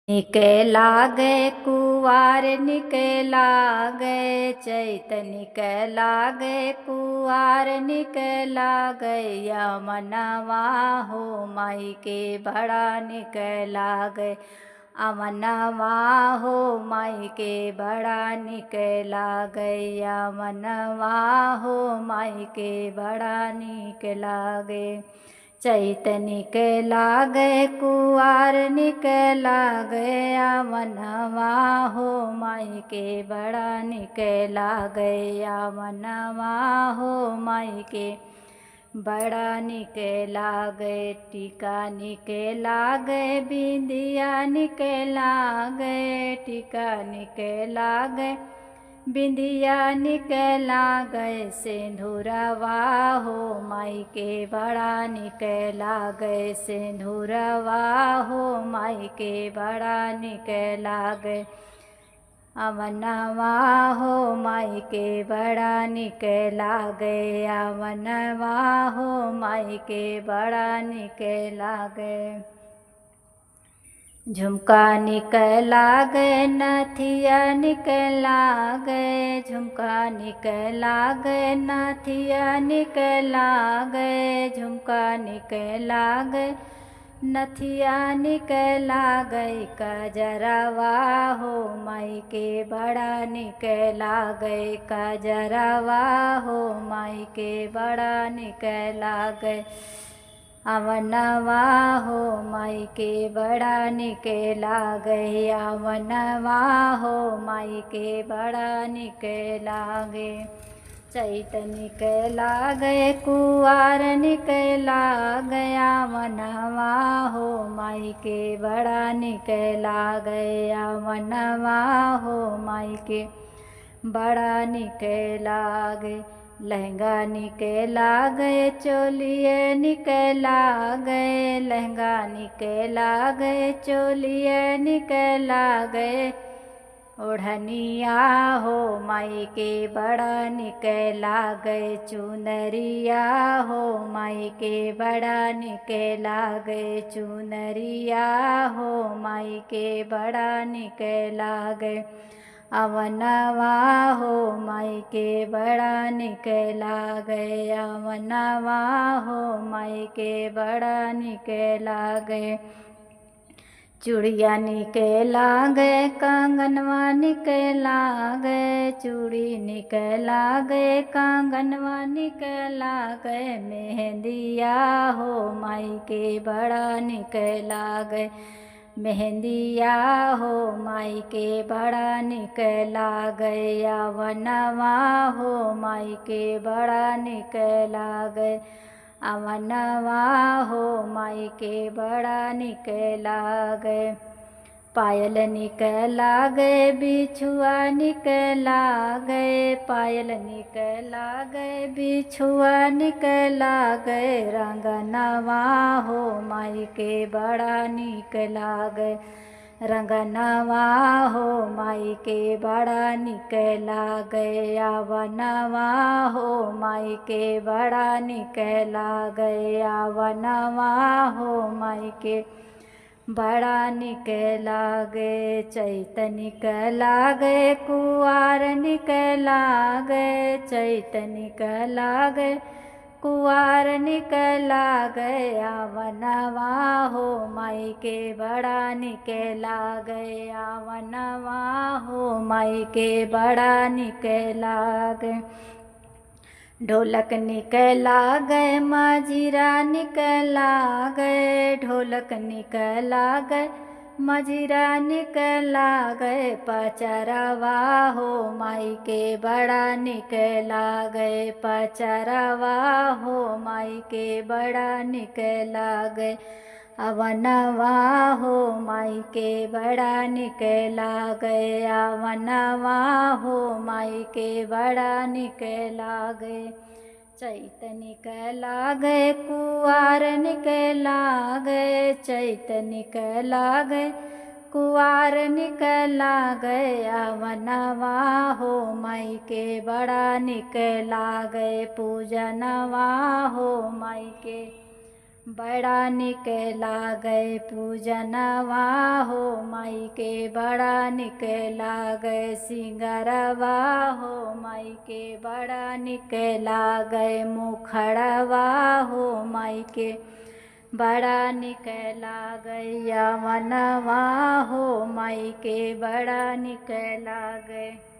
निके लागे कुवार निके लागे चैत निके लागे कुवार निके लागे यमनवा हो माई के बड़ा निके लागे अमनवा हो माई के बड़ा निके लागे यमनवा हो माई के बड़ा निके लागे चैत निके लागे कुवार निके लागे अमनवा हो माई के बड़ा निके लागे अमनवा हो माई के बड़ा निके लागे टीका निके लागे बिंदिया निके लागे टीका निके लागे बिंदिया निके लागे सिंधुरवा हो माई के बड़ा निके लागे सिंधुरवा हो माई के बड़ा निके लागे अमनवा हो माई के बड़ा निके लागे अमनवा हो माई के बड़ा निके लागे झुमका निके लागे नथिया निके लागे झुमका निके लागे नथिया निके लागे झुमका निके लागे नथिया निके लागे कजरवा हो माई के बड़ा निके लागे कजरवा हो माई के बड़ा निके लागे अमनवा हो माई के बड़ा निके लागे अमनवा हो माई के बड़ा निके लागे चैत निके लागे कुवार निके लागे अमनवा हो माई के बड़ा निके लागे अमनवा हो माई के बड़ा निके लागे लहंगा निके लागे चोलिए निके लागे लहंगा निके लागे चोलिए निके लागे ओढ़निया हो माई के बड़ा निके लागे चुनरिया हो माई के बड़ा निके लागे चुनरिया हो माई के बड़ा निके लागे अमनवा हो माई के बड़ा निके लागे अमनवा हो माई के बड़ा निके लागे चूड़िया निके लागे कंगनवा निके लागे चूड़ी निके लागे कंगनवा निके लागे मेहंदिया हो माई के बड़ा निके लागे मेहंदिया हो माई के बड़ा निके लागे अमनवा हो माई के बड़ा निके लागे अमनवा हो माई के बड़ा निके लागे पायल निके लागे बिछुआ निके लागे पायल निके लागे बिछुआ निके लागे रंगनवा हो माई के बड़ा निके लागे रंगनवा हो माई के बड़ा निके लागे अवनवा हो माई के बड़ा निके लागे अवनवा हो माई के बड़ा निके लागे चैत निके लागे कुवार निके लागे चैत निके लागे कुवार निके लागे अमनवा हो माई के बड़ा निके लागे अमनवा हो माई के बड़ा निके लागे ढोलक निके लागे मजीरा निके लागे ढोलक निके लागे मजीरा निके लागे पचरवा हो माई के बड़ा निके लागे पचरवा हो माई के बड़ा निके लागे अवनवा हो माई के बड़ा निके लागे अवनवा हो माई के बड़ा निके लागे चैत निके लागे कुवार निके लागे चैत निके लागे कुवार निके लागे अमनवा हो माई के बड़ा निके लागे पूजनवा हो माई के बड़ा निक लागे पूजनवा हो माई के बड़ा निक लागे सिंगरवा हो माई के बड़ा निक लागे मुखड़वा हो माई के बड़ा निक लागे यवनवा हो माई के बड़ा निक लागे।